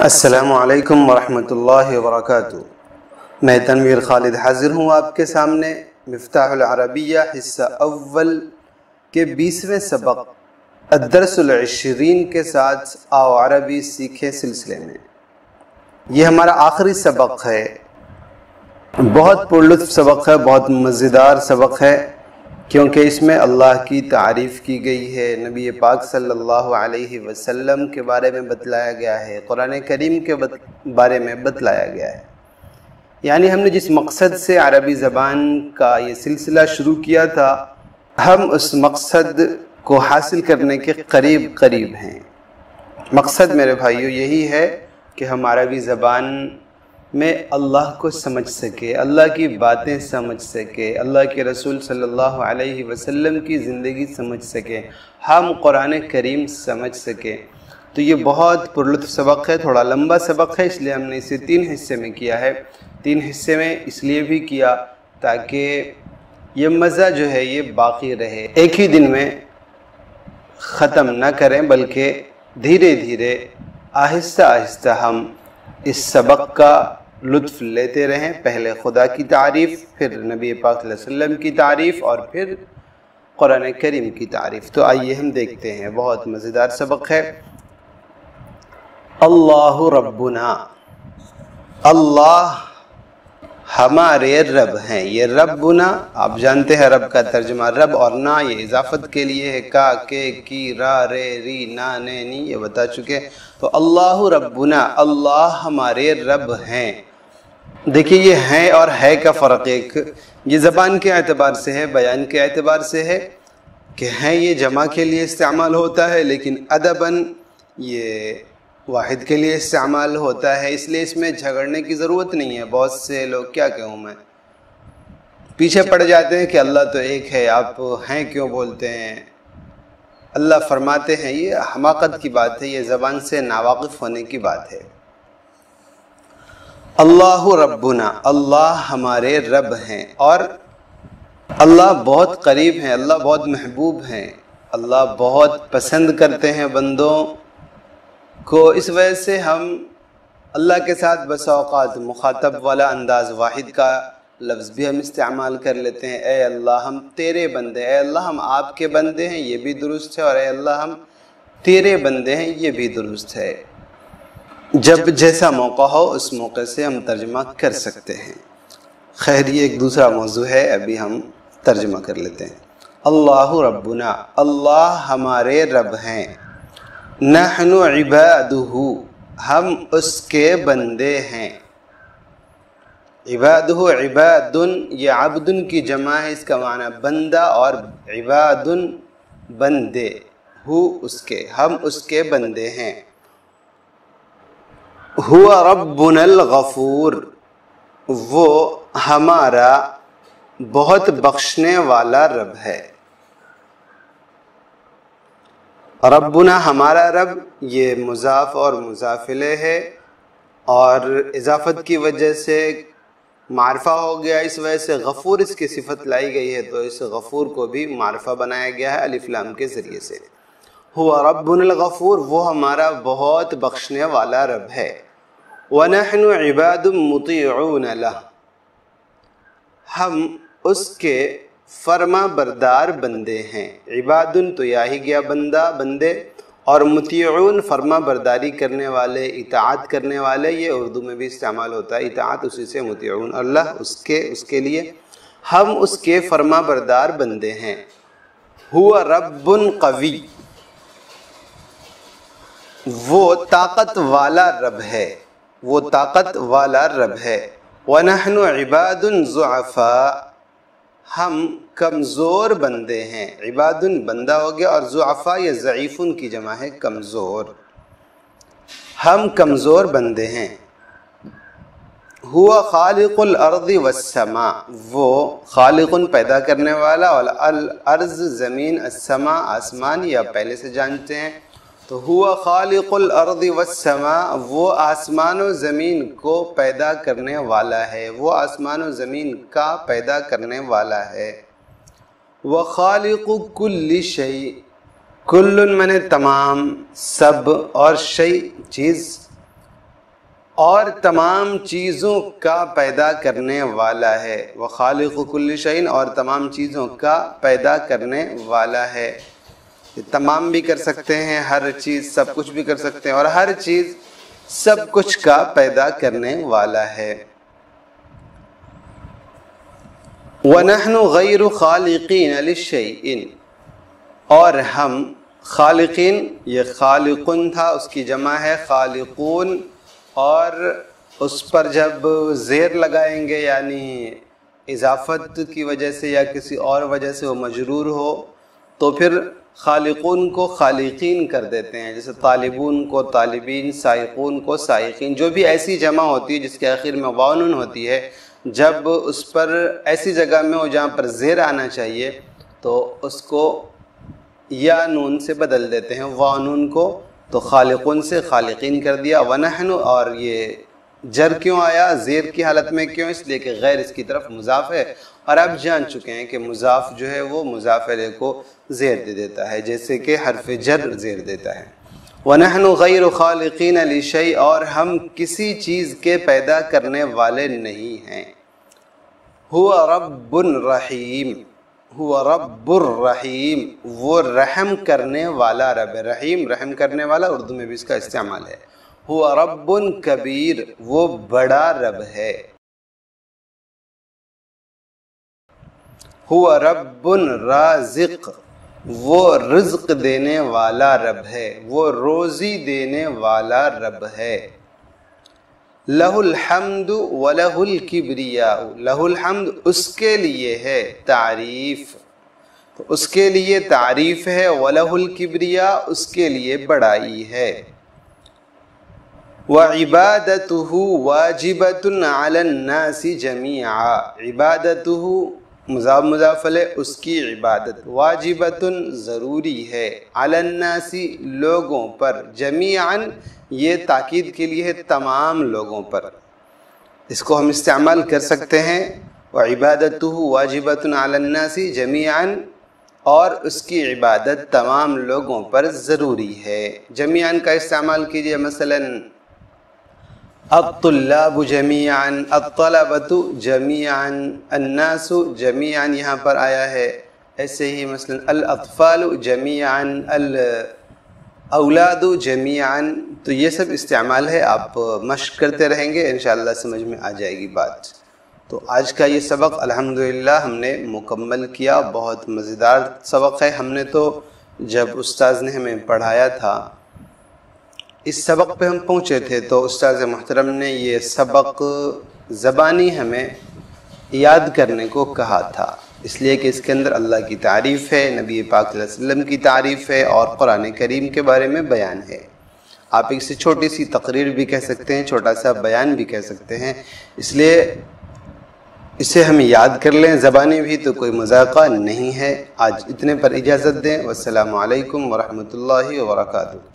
السلام علیکم ورحمۃ اللہ وبرکاتہ۔ میں تنویر خالد حاضر ہوں آپ کے سامنے مفتاح العربیہ حصہ اول کے 20ویں سبق الدرس العشرین کے ساتھ آؤ عربی سیکھیں سلسلے میں۔ یہ ہمارا آخری سبق ہے، بہت پرلطف سبق ہے، بہت مزیدار سبق ہے، کیونکہ اس میں اللہ کی تعریف کی گئی ہے، نبی پاک صلی اللہ علیہ وسلم کے بارے میں بتلایا گیا ہے، قرآن کریم کے بارے میں بتلایا گیا ہے۔ یعنی ہم نے جس مقصد سے عربی زبان کا یہ سلسلہ شروع کیا تھا، ہم اس مقصد کو حاصل کرنے کے قریب ہیں۔ مقصد میرے بھائیو یہی ہے کہ ہم عربی زبان میں اللہ کو سمجھ سکے، اللہ کی باتیں سمجھ سکے، اللہ کے رسول صلی اللہ علیہ وسلم کی زندگی سمجھ سکے، ہم قرآن کریم سمجھ سکے۔ تو یہ بہت پرلطف سبق ہے، تھوڑا لمبا سبق ہے، اس لیے ہم نے اسے 3 حصے میں کیا ہے۔ 3 حصے میں اس لیے بھی کیا تاکہ یہ مزہ جو ہے یہ باقی رہے، ایک ہی دن میں ختم نہ کریں، بلکہ دھیرے دھیرے آہستہ آہستہ ہم اس سبق کا لطف لیتے رہیں۔ پہلے خدا کی تعریف، پھر نبی پاک صلی اللہ علیہ وسلم کی تعریف، اور پھر قرآن کریم کی تعریف۔ تو آئیے ہم دیکھتے ہیں، بہت مزیدار سبق ہے۔ اللہ ربنا، اللہ ہمارے رب ہیں۔ یہ ربنا آپ جانتے ہیں رب کا ترجمہ رب اور نا یہ اضافت کے لیے ہے، کا کے کی را رے ری نا نے نی، یہ بتا چکے۔ تو اللہ ربنا، اللہ ہمارے رب ہیں۔ دیکھیے یہ ہیں اور ہے کا فرق ایک یہ زبان کے اعتبار سے ہے، بیان کے اعتبار سے ہے کہ ہیں یہ جمع کے لیے استعمال ہوتا ہے، لیکن ادباً یہ واحد کے لیے استعمال ہوتا ہے، اس لیے اس میں جھگڑنے کی ضرورت نہیں ہے۔ بہت سے لوگ کیا کہوں میں پیچھے پڑ جاتے ہیں کہ اللہ تو ایک ہے، آپ ہیں کیوں بولتے ہیں، اللہ فرماتے ہیں، یہ حماقت کی بات ہے، یہ زبان سے ناواقف ہونے کی بات ہے۔ اللہ ربنا، اللہ ہمارے رب ہیں، اور اللہ بہت قریب ہیں، اللہ بہت محبوب ہیں، اللہ بہت پسند کرتے ہیں بندوں کو۔ اس وجہ سے ہم اللہ کے ساتھ بسا اوقات مخاطب والا انداز واحد کا لفظ بھی ہم استعمال کر لیتے ہیں۔ اے اللہ ہم تیرے بندے، اے اللہ ہم آپ کے بندے ہیں، یہ بھی درست ہے، اور اے اللہ ہم تیرے بندے ہیں، یہ بھی درست ہے۔ جب جیسا موقع ہو اس موقع سے ہم ترجمہ کر سکتے ہیں۔ خیر یہ ایک دوسرا موضوع ہے، ابھی ہم ترجمہ کر لیتے ہیں۔ اللہ ربنا، اللہ ہمارے رب ہیں، نحن عبادہ، ہم اس کے بندے ہیں۔ عبادہ، عباد، یہ عبد کی جمع ہے، اس کا معنی بندہ، اور عباد بندے، ہو اس کے، ہم اس کے بندے ہیں۔ هو ربنا الغفور، وہ ہمارا بہت بخشنے والا رب ہے۔ ربنا ہمارا رب، یہ مضاف اور مضاف الیہ ہے، اور اضافت کی وجہ سے معرفہ ہو گیا، اس وجہ سے غفور اس کی صفت لائی گئی ہے، تو اس غفور کو بھی معرفہ بنایا گیا ہے الف لام کے ذریعے سے۔ هو ربنا الغفور، وہ ہمارا بہت بخشنے والا رب ہے۔ وَنَحْنُ عِبَادٌ مُطِيعُونَ لَهُ، ہم اس کے فرما بردار بندے ہیں۔ عبادن تو یا ہی گیا بندہ، بندے، اور مطیعون فرما برداری کرنے والے، اطاعت کرنے والے، یہ اردو میں بھی استعمال ہوتا ہے، اطاعت اسی سے مطیعون، اللہ اس کے لیے ہم اس کے فرما بردار بندے ہیں۔ هو رب قوی، وہ طاقت والا رب ہے، وہ طاقت والا رب ہے۔ وَنَحْنُ عِبَادٌ ضُعَفَاء، ہم کمزور بندے ہیں۔ عبادن بندہ ہو گیا، اور ضعفاء یہ ضعیفن کی جمع ہے، کمزور، ہم کمزور بندے ہیں۔ هو خالق الارض والسماء، وہ خالق پیدا کرنے والا، اور الارض زمین، السماء آسمان، یہ آپ پہلے سے جانتے ہیں۔ تو ہوا خالق الارض والسماء، وہ آسمان و زمین کو پیدا کرنے والا ہے، وہ آسمان و زمین کا پیدا کرنے والا ہے۔ وخالق کل شیء، کل من تمام، سب، اور شیء چیز، اور تمام چیزوں کا پیدا کرنے والا ہے، وخالق کل شیء، اور تمام چیزوں کا پیدا کرنے والا ہے۔ تمام بھی کر سکتے ہیں، ہر چیز سب کچھ بھی کر سکتے ہیں، اور ہر چیز سب کچھ کا پیدا کرنے والا ہے۔ وَنَحْنُ غَيْرُ خَالِقِينَ لِلشَّيْءٍ، اور ہم خالقین، یہ خالقن تھا، اس کی جمع ہے خالقون، اور اس پر جب زیر لگائیں گے یعنی اضافت کی وجہ سے یا کسی اور وجہ سے وہ مجرور ہو تو پھر خالقون کو خالقین کر دیتے ہیں، جیسے طالبون کو طالبین، سائقون کو سائقین۔ جو بھی ایسی جمع ہوتی ہے جس کے آخر میں واو ہوتی ہے، جب اس پر ایسی جگہ میں ہو جہاں پر زیر آنا چاہیے تو اس کو یا نون سے بدل دیتے ہیں، واو نون کو، تو خالقون سے خالقین کر دیا۔ وَنَحْنُ، اور یہ جر کیوں آیا زیر کی حالت میں؟ کیوں؟ اس لیے کہ غیر اس کی طرف مضاف ہے، اور آپ جان چکے ہیں کہ مضاف جو ہے وہ مضاف الیہ کو زیر دے دیتا ہے، جیسے کہ حرف جر زیر دیتا ہے۔ وَنَحْنُ غَيْرُ خَالِقِينَ لِشَيْءٍ، اور ہم کسی چیز کے پیدا کرنے والے نہیں ہیں۔ هُوَ رَبٌّ رَحِيمٌ، هُوَ رَبُّ الرَّحِيمِ، وہ رحم کرنے والا رب ہے۔ رحیم رحم کرنے والا، اردو میں بھی اس کا استعمال ہے۔ هُوَ رَبٌّ کبیر، وہ بڑا رب ہے۔ هُوَ رَبٌّ رازق، وہ رزق دینے والا رب ہے، وہ روزی دینے والا رب ہے۔ لَهُ الْحَمْدُ وَلَهُ الْكِبْرِيَاءُ، لَهُ الْحَمْدُ، اس کے لیے ہے تعریف، تو اس کے لیے تعریف ہے، وَلَهُ الْكِبْرِيَاءُ، اس کے لیے بڑائی ہے۔ وَعِبَادَتُهُ وَاجِبَةٌ عَلَى النَّاسِ جَمِيعًا، عبادتہ مضاف مضاف الیہ، اس کی عبادت، واجبۃ ضروری ہے، علی الناس لوگوں پر، جمیعاً یہ تاکید کے لیے ہے تمام لوگوں پر، اس کو ہم استعمال کر سکتے ہیں۔ وعبادتہ واجبۃ علی الناس جمیعاً، اور اس کی عبادت تمام لوگوں پر ضروری ہے۔ جمیعاً کا استعمال کیجئے، مثلا الطلاب جمیعاً، الطلبۃ جمیعاً، الناس جمیعاً یہاں پر آیا ہے۔ ایسے ہی مثلا الاطفال جمیعاً، الاولاد جمیعاً، تو یہ سب استعمال ہے، آپ مشق کرتے رہیں گے انشاءاللہ سمجھ میں آ جائے گی بات۔ تو آج کا یہ سبق الحمدللہ ہم نے مکمل کیا، بہت مزیدار سبق ہے۔ ہم نے تو جب استاذ نے ہمیں پڑھایا تھا اس سبق پہ ہم پہنچے تھے تو استاذ محترم نے یہ سبق زبانی ہمیں یاد کرنے کو کہا تھا، اس لیے کہ اس کے اندر اللہ کی تعریف ہے، نبی پاک صلی اللہ علیہ وسلم کی تعریف ہے، اور قرآن کریم کے بارے میں بیان ہے۔ آپ اسے چھوٹی سی تقریر بھی کہہ سکتے ہیں، چھوٹا سا بیان بھی کہہ سکتے ہیں، اس لیے اسے ہم یاد کر لیں، زبانی بھی تو کوئی مذاقہ نہیں ہے۔ آج اتنے پر اجازت دیں، والسلام علیکم ورحمۃ اللہ وبرکاتہ۔